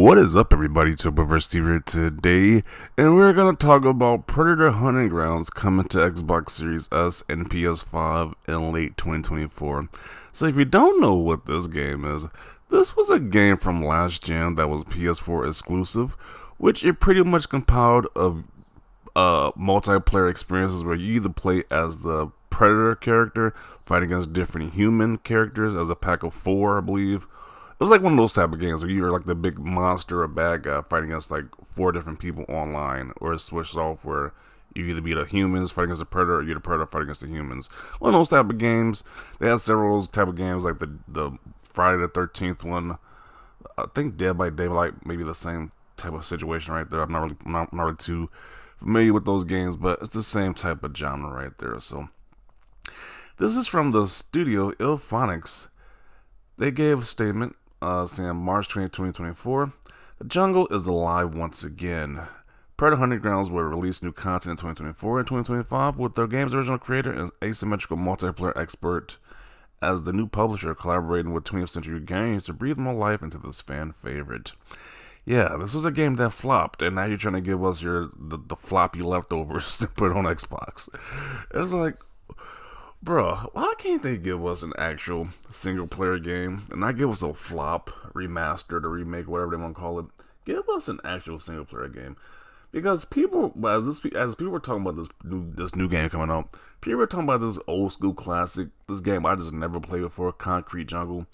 What is up, everybody? Superverse Steve here today, and we're gonna talk about Predator Hunting Grounds coming to Xbox Series S and PS5 in late 2024. So if you don't know what this game is, this was a game from last gen that was PS4 exclusive, which it pretty much compiled of multiplayer experiences where you either play as the Predator character fighting against different human characters as a pack of 4, I believe. It was like one of those type of games where you're like the big monster or bad guy fighting against like 4 different people online, or it switches off where you either be the humans fighting against the predator, or you're the predator fighting against the humans. One of those type of games. They had several of those type of games, like the Friday the 13th one. I think Dead by Daylight maybe the same type of situation right there. I'm not really too familiar with those games, but it's the same type of genre right there. So this is from the studio Illphonics. They gave a statement saying March 20, 2024, the jungle is alive once again. Predator Hunting Grounds will release new content in 2024 and 2025 with their game's original creator and asymmetrical multiplayer expert as the new publisher collaborating with 20th Century Games to breathe more life into this fan favorite. Yeah, this was a game that flopped, and now you're trying to give us the floppy leftovers to put on Xbox. It's like, bruh, why can't they give us an actual single-player game and not give us a flop, remastered, or remake, whatever they want to call it? Give us an actual single-player game. Because people, as people were talking about this new game coming out, people were talking about this old-school classic, this game I just never played before, Concrete Jungle.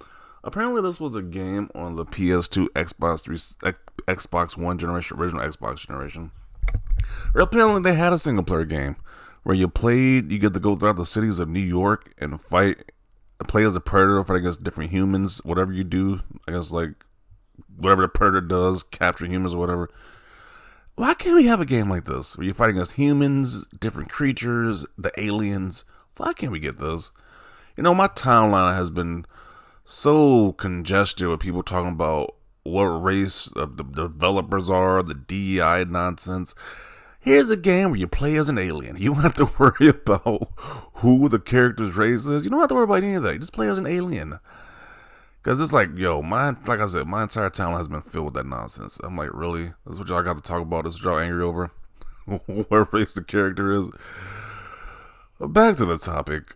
Apparently, this was a game on the PS2, Xbox One generation, original Xbox generation. Or apparently, they had a single-player game where you get to go throughout the cities of New York and play as a predator, fight against different humans, whatever you do. I guess, like, whatever the predator does, capture humans or whatever. Why can't we have a game like this, where you're fighting against humans, different creatures, the aliens? Why can't we get this? You know, my timeline has been so congested with people talking about what race the developers are, the DEI nonsense. Here's a game where you play as an alien. You don't have to worry about who the character's race is. You don't have to worry about any of that. You just play as an alien. Because it's like, yo, like I said, my entire town has been filled with that nonsense. I'm like, really? This is what y'all got to talk about? This is what y'all angry over? What race the character is? Back to the topic.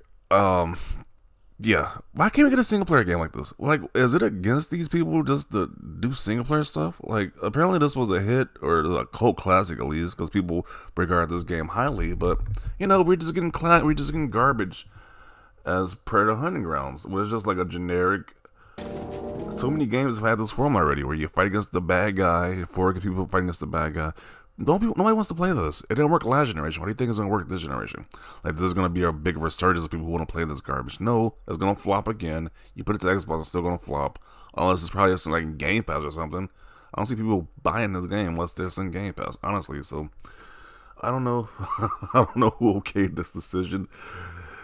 Yeah, why can't we get a single player game like this? Like, is it against these people just to do single player stuff? Like, apparently this was a hit, or a cult classic at least, because people regard this game highly. But you know, we're just getting garbage as Predator Hunting Grounds, where it's just like a generic. So many games have had this form already, where you fight against the bad guy, 4 people fighting against the bad guy. Nobody wants to play this. It didn't work last generation. Why do you think it's going to work this generation? Like, there's going to be a big resurgence of people who want to play this garbage. No, it's going to flop again. You put it to Xbox, it's still going to flop. Unless it's probably just like Game Pass or something. I don't see people buying this game unless they're in Game Pass, honestly. So, I don't know. I don't know who okayed this decision.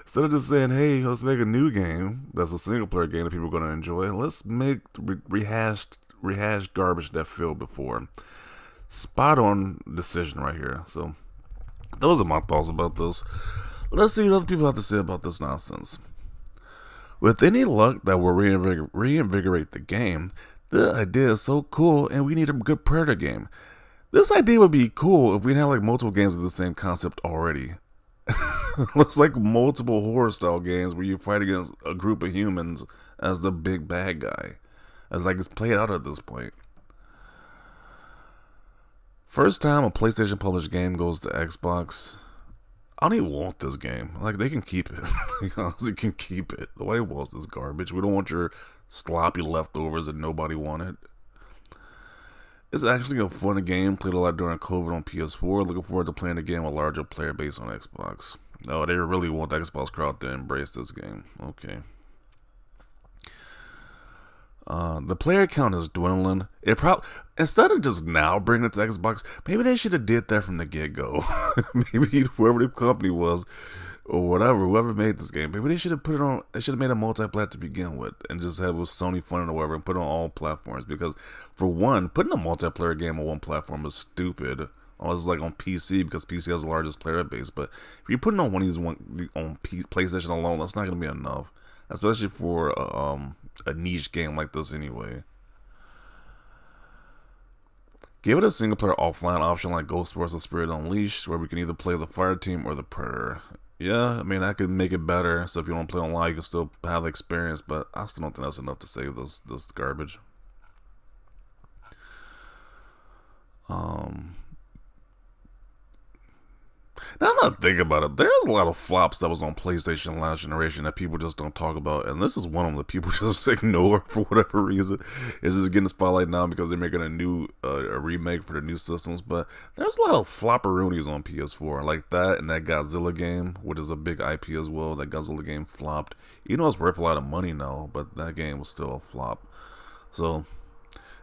Instead of just saying, hey, let's make a new game that's a single player game that people are going to enjoy, let's make rehashed garbage that failed before. Spot on decision right here. So those are my thoughts about this. Let's see what other people have to say about this nonsense. With any luck that will reinvigorate the game, the idea is so cool and we need a good Predator game. This idea would be cool if we had like multiple games with the same concept already. Looks like multiple horror style games where you fight against a group of humans as the big bad guy. As like it's played out at this point. First time a PlayStation published game goes to Xbox, I don't even want this game. Like, they can keep it. They honestly can keep it. Nobody wants this garbage. We don't want your sloppy leftovers that nobody wanted. It's actually a fun game. Played a lot during COVID on PS4. Looking forward to playing the game with a larger player base on Xbox. No, they really want the Xbox crowd to embrace this game. Okay. The player count is dwindling. Instead of just now bringing it to Xbox, maybe they should have did that from the get-go. Maybe whoever the company was, or whatever, whoever made this game, maybe they should have put it on. They should have made a multiplayer to begin with, and just have it with Sony funding or whatever, and put it on all platforms. Because for one, putting a multiplayer game on one platform is stupid. Unless it's like on PC, because PC has the largest player base. But if you're putting on one of these on PlayStation alone, that's not going to be enough. Especially for a niche game like this anyway. Give it a single player offline option like Ghost vs. Spirit Unleashed, where we can either play the fire team or the predator. Yeah, I mean, that could make it better. So if you don't play online, you can still have the experience, but I still don't think that's enough to save this garbage. Now I'm not thinking about it. There's a lot of flops that was on PlayStation last generation that people just don't talk about, and this is one of them that people just ignore for whatever reason. It's just getting the spotlight now because they're making a remake for the new systems. But there's a lot of flopperoonies on PS4 like that, and that Godzilla game, which is a big IP as well. That Godzilla game flopped. You know it's worth a lot of money now, but that game was still a flop. So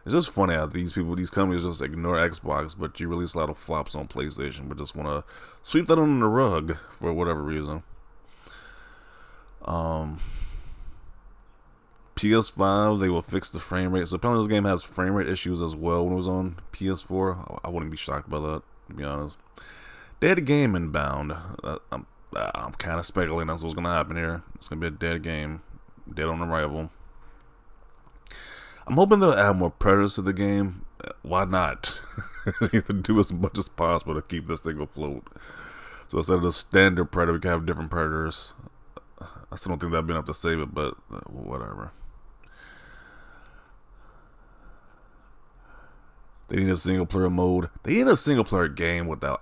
it's just funny how these companies just ignore Xbox, but you release a lot of flops on PlayStation, but just want to sweep that under the rug for whatever reason. PS5, they will fix the frame rate. So apparently this game has frame rate issues as well when it was on PS4. I wouldn't be shocked by that, to be honest. Dead game inbound. I'm kind of speculating that's what's going to happen here. It's going to be a dead game. Dead on arrival. I'm hoping they'll add more predators to the game. Why not? They need to do as much as possible to keep this thing afloat. So instead of the standard predator, we can have different predators. I still don't think that'd be enough to save it, but whatever. They need a single player mode. They need a single player game with that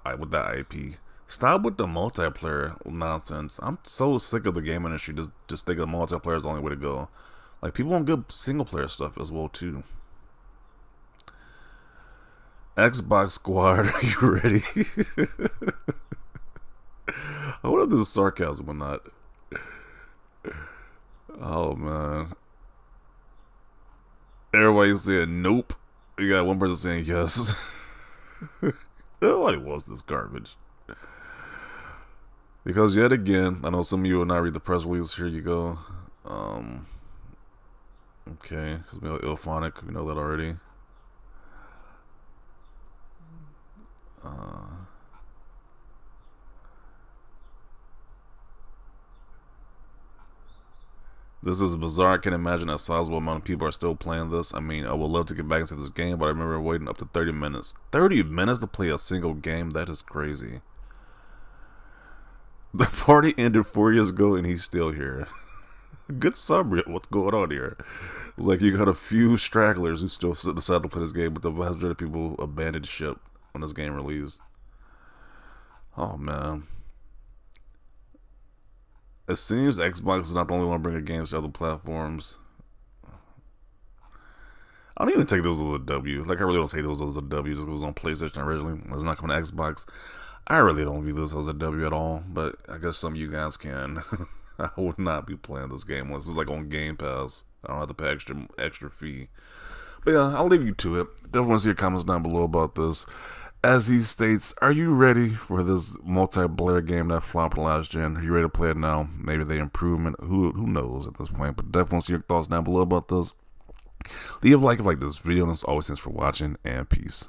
IP. Stop with the multiplayer nonsense. I'm so sick of the game industry just thinking multiplayer is the only way to go. Like, people want good single player stuff as well too. Xbox Squad, are you ready? I wonder if this is sarcasm or not. Oh man. Everybody's saying nope. You got one person saying yes. Nobody wants this garbage. Because yet again, I know some of you will not read the press release. Here you go. Okay, because we know Ilphonic, we know that already. This is bizarre. I can't imagine a sizable amount of people are still playing this. I mean, I would love to get back into this game, but I remember waiting up to 30 minutes. 30 minutes to play a single game? That is crazy. The party ended 4 years ago and he's still here. Good summary of what's going on here. It's like you got a few stragglers who still decide to play this game, but the vast majority of people abandoned ship when this game released. Oh man. It seems Xbox is not the only one bringing games to other platforms. I don't even take those as a W. Like, I really don't take those as a W just because it was on PlayStation originally. It's not coming to Xbox. I really don't view this as a W at all, but I guess some of you guys can. I would not be playing this game unless it's like on Game Pass. I don't have to pay extra fee. But yeah, I'll leave you to it. Definitely want to see your comments down below about this. As he states, are you ready for this multiplayer game that flopped last gen? Are you ready to play it now? Maybe the improvement. Who knows at this point? But definitely see your thoughts down below about this. Leave a like if you like this video, and as always, thanks for watching, and peace.